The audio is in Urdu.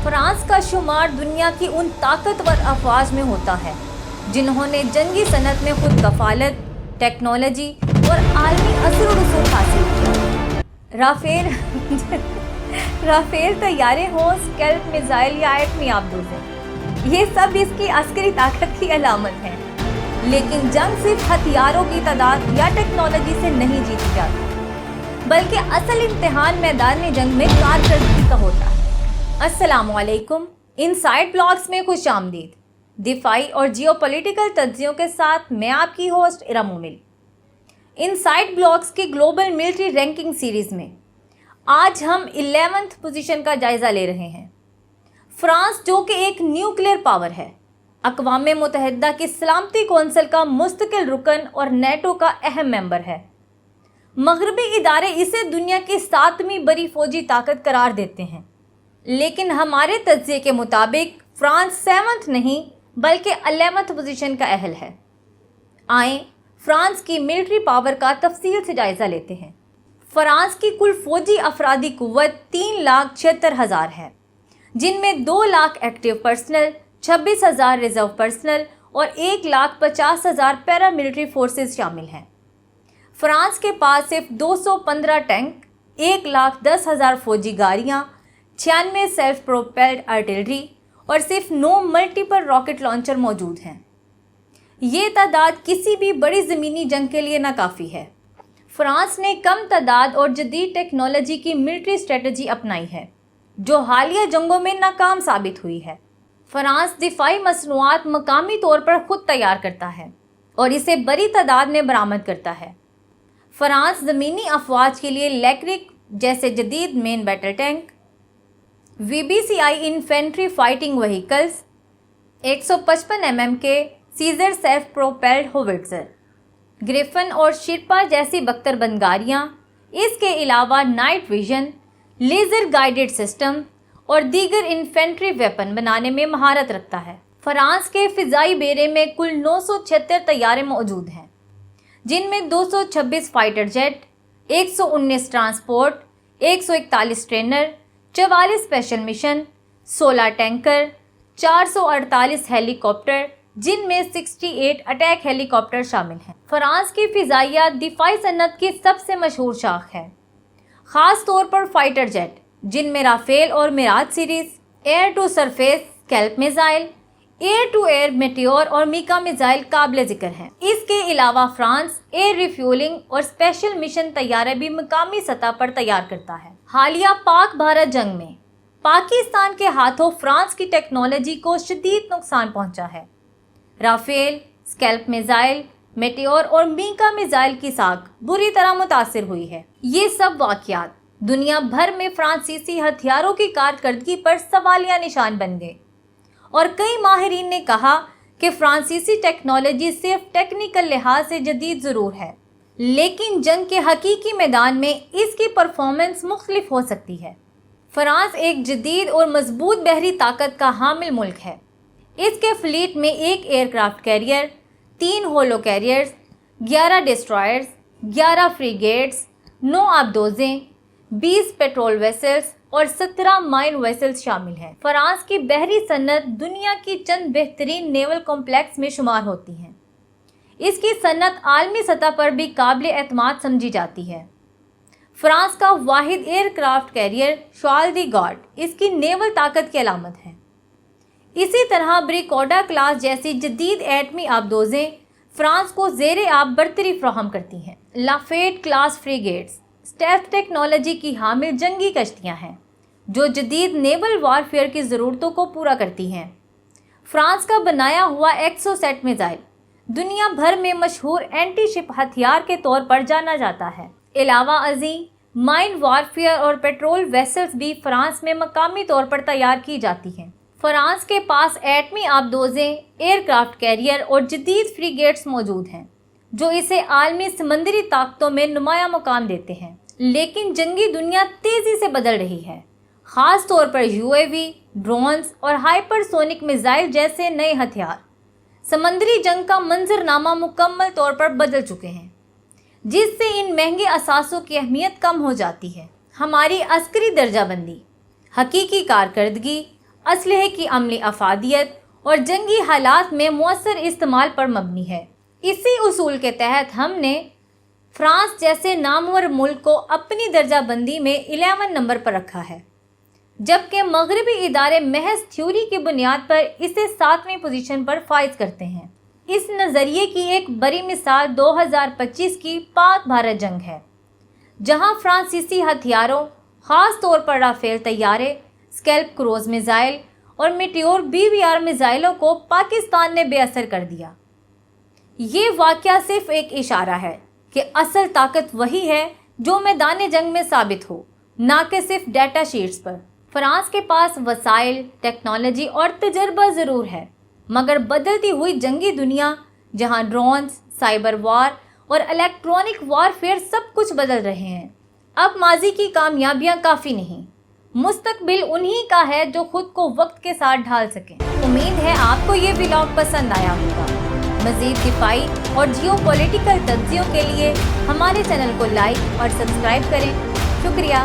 فرانس کا شمار دنیا کی ان طاقتور افواج میں ہوتا ہے جنہوں نے جنگی صنعت میں خود کفالت، ٹیکنالوجی اور عالمی اثر و رسوخ حاصل کیا۔ رافیل طیارے ہوں، اسکیلپ میزائل یا ایٹمی آبدوزیں، یہ سب اس کی عسکری طاقت کی علامت ہیں، لیکن جنگ صرف ہتھیاروں کی تعداد یا ٹیکنالوجی سے نہیں جیتی جاتی، بلکہ اصل امتحان میدان جنگ میں کارکردگی کا ہوتا ہے۔ السلام علیکم، انسائٹ بلاگز میں خوش آمدید۔ دفاعی اور جیو پولیٹیکل تجزیوں کے ساتھ میں آپ کی host Iram Momal. Insight blogs کی گلوبل ملٹری رینکنگ سیریز میں آج ہم 11ویں پوزیشن کا جائزہ لے رہے ہیں۔ فرانس، جو کہ ایک نیوکلیئر پاور ہے، اقوام متحدہ کی سلامتی کونسل کا مستقل رکن اور نیٹو کا اہم ممبر ہے۔ مغربی ادارے اسے دنیا کی 7ویں بڑی فوجی طاقت قرار دیتے ہیں، لیکن ہمارے تجزیے کے مطابق فرانس 7ویں نہیں بلکہ 11ویں پوزیشن کا اہل ہے۔ آئیں فرانس کی ملٹری پاور کا تفصیل سے جائزہ لیتے ہیں۔ فرانس کی کل فوجی افرادی قوت 3,76,000 ہے، جن میں 2 lakh active personal, 26,000 reserve personal اور 1,50,000 پیرا ملٹری فورسز شامل ہیں۔ فرانس کے پاس صرف 215 ٹینک، 1,10,000 فوجی گاڑیاں، 96 سیلف پروپیلڈ آرٹلری اور صرف 9 ملٹیپل راکٹ لانچر موجود ہیں۔ یہ تعداد کسی بھی بڑی زمینی جنگ کے لیے ناکافی ہے۔ فرانس نے کم تعداد اور جدید ٹیکنالوجی کی ملٹری اسٹریٹجی اپنائی ہے، جو حالیہ جنگوں میں ناکام ثابت ہوئی ہے۔ فرانس دفاعی مصنوعات مقامی طور پر خود تیار کرتا ہے اور اسے بڑی تعداد میں برآمد کرتا ہے۔ فرانس زمینی افواج کے لیے لیکرک جیسے جدید main battle tank, VBCI infantry fighting vehicles, 155 mm کے Caesar self propelled howitzer, Griffon اور شرپا جیسی بختر بند گاڑیاں، اس کے علاوہ night vision, laser guided system اور دیگر انفینٹری ویپن بنانے میں مہارت رکھتا ہے۔ فرانس کے فضائی بیڑے میں کل 976 طیارے موجود ہیں، جن میں 226 fighter jet, 119 transport, 141 trainer, 44 special mission, 16 tanker, 448 helicopter, جن میں 68 اٹیک ہیلی کاپٹر شامل ہیں۔ فرانس کی فضائیہ دفاعی صنعت کی سب سے مشہور شاخ ہے، خاص طور پر فائٹر جیٹ، جن میں رافیل اور Mirage series, air to surface SCALP missile, air to air Meteor اور میکا میزائل قابل ذکر ہیں۔ اس کے علاوہ فرانس ایئر ریفیولنگ اور اسپیشل مشن طیارے بھی مقامی سطح پر تیار کرتا ہے۔ حالیہ پاک بھارت جنگ میں پاکستان کے ہاتھوں فرانس کی ٹیکنالوجی کو شدید نقصان پہنچا ہے۔ رافیل، اسکیلپ میزائل، میٹیور اور میکا میزائل کی ساکھ بری طرح متاثر ہوئی ہے۔ یہ سب واقعات دنیا بھر میں فرانسیسی ہتھیاروں کی کارکردگی پر سوالیہ نشان بن گئے، اور کئی ماہرین نے کہا کہ فرانسیسی ٹیکنالوجی صرف ٹیکنیکل لحاظ سے جدید ضرور ہے، لیکن جنگ کے حقیقی میدان میں اس کی پرفارمنس مختلف ہو سکتی ہے۔ فرانس ایک جدید اور مضبوط بحری طاقت کا حامل ملک ہے۔ اس کے فلیٹ میں 1 aircraft carrier, 3 helo carriers, 11 destroyers, 11 frigates, 9 آبدوزیں، 20 پیٹرول ویسلز اور 17 مائن ویسلز شامل ہیں۔ فرانس کی بحری صنعت دنیا کی چند بہترین نیول کمپلیکس میں شمار ہوتی ہیں۔ اس کی صنعت عالمی سطح پر بھی قابل اعتماد سمجھی جاتی ہے۔ فرانس کا واحد aircraft carrier Charles de Gaulle اس کی نیول طاقت کی علامت ہے۔ اسی طرح بریکوڈا کلاس جیسی جدید ایٹمی آبدوزیں فرانس کو زیر آب برتری فراہم کرتی ہیں۔ لافیٹ کلاس فریگیٹس اسٹیلتھ ٹیکنالوجی کی حامل جنگی کشتیاں ہیں، جو جدید نیول وارفیئر کی ضرورتوں کو پورا کرتی ہیں۔ فرانس کا بنایا ہوا ایکسوسیٹ میزائل دنیا بھر میں مشہور اینٹی شپ ہتھیار کے طور پر جانا جاتا ہے۔ علاوہ ازیں مائن وارفیئر اور پیٹرول ویسلز بھی فرانس میں مقامی طور پر تیار کی جاتی ہیں۔ فرانس کے پاس ایٹمی آبدوزیں، ایئر کرافٹ کیریئر اور جدید فریگیٹس موجود ہیں، جو اسے عالمی سمندری طاقتوں میں نمایاں مقام دیتے ہیں۔ لیکن جنگی دنیا تیزی سے بدل رہی ہے، خاص طور پر UAV، ڈرونز اور ہائپر سونک میزائل جیسے نئے ہتھیار سمندری جنگ کا منظرنامہ مکمل طور پر بدل چکے ہیں، جس سے ان مہنگے اثاثوں کی اہمیت کم ہو جاتی ہے۔ ہماری عسکری درجہ بندی، حقیقی کارکردگی، اسلحے کی عملی افادیت اور جنگی حالات میں مؤثر استعمال پر مبنی ہے۔ اسی اصول کے تحت ہم نے فرانس جیسے نامور ملک کو اپنی درجہ بندی میں 11 نمبر پر رکھا ہے، جبکہ مغربی ادارے محض تھیوری کی بنیاد پر اسے 7ویں پوزیشن پر فائز کرتے ہیں۔ اس نظریے کی ایک بڑی مثال 2025 کی پاک بھارت جنگ ہے، جہاں فرانسیسی ہتھیاروں، خاص طور پر رافیل طیارے، اسکیلپ کروز میزائل اور میٹیور BBR میزائلوں کو پاکستان نے بے اثر کر دیا۔ یہ واقعہ صرف ایک اشارہ ہے کہ اصل طاقت وہی ہے جو میدان جنگ میں ثابت ہو، نہ کہ صرف ڈیٹا شیٹس پر۔ فرانس کے پاس وسائل، ٹیکنالوجی اور تجربہ ضرور ہے، مگر بدلتی ہوئی جنگی دنیا جہاں ڈرونز، سائبر وار اور الیکٹرونک وارفیئر سب کچھ بدل رہے ہیں، اب ماضی کی کامیابیاں کافی نہیں۔ مستقبل انہی کا ہے جو خود کو وقت کے ساتھ ڈھال سکیں۔ امید ہے آپ کو یہ ولاگ پسند آیا ہوگا۔ مزید دفاعی اور جیو پولیٹیکل تجزیوں کے لیے ہمارے چینل کو لائک اور سبسکرائب کریں۔ شکریہ۔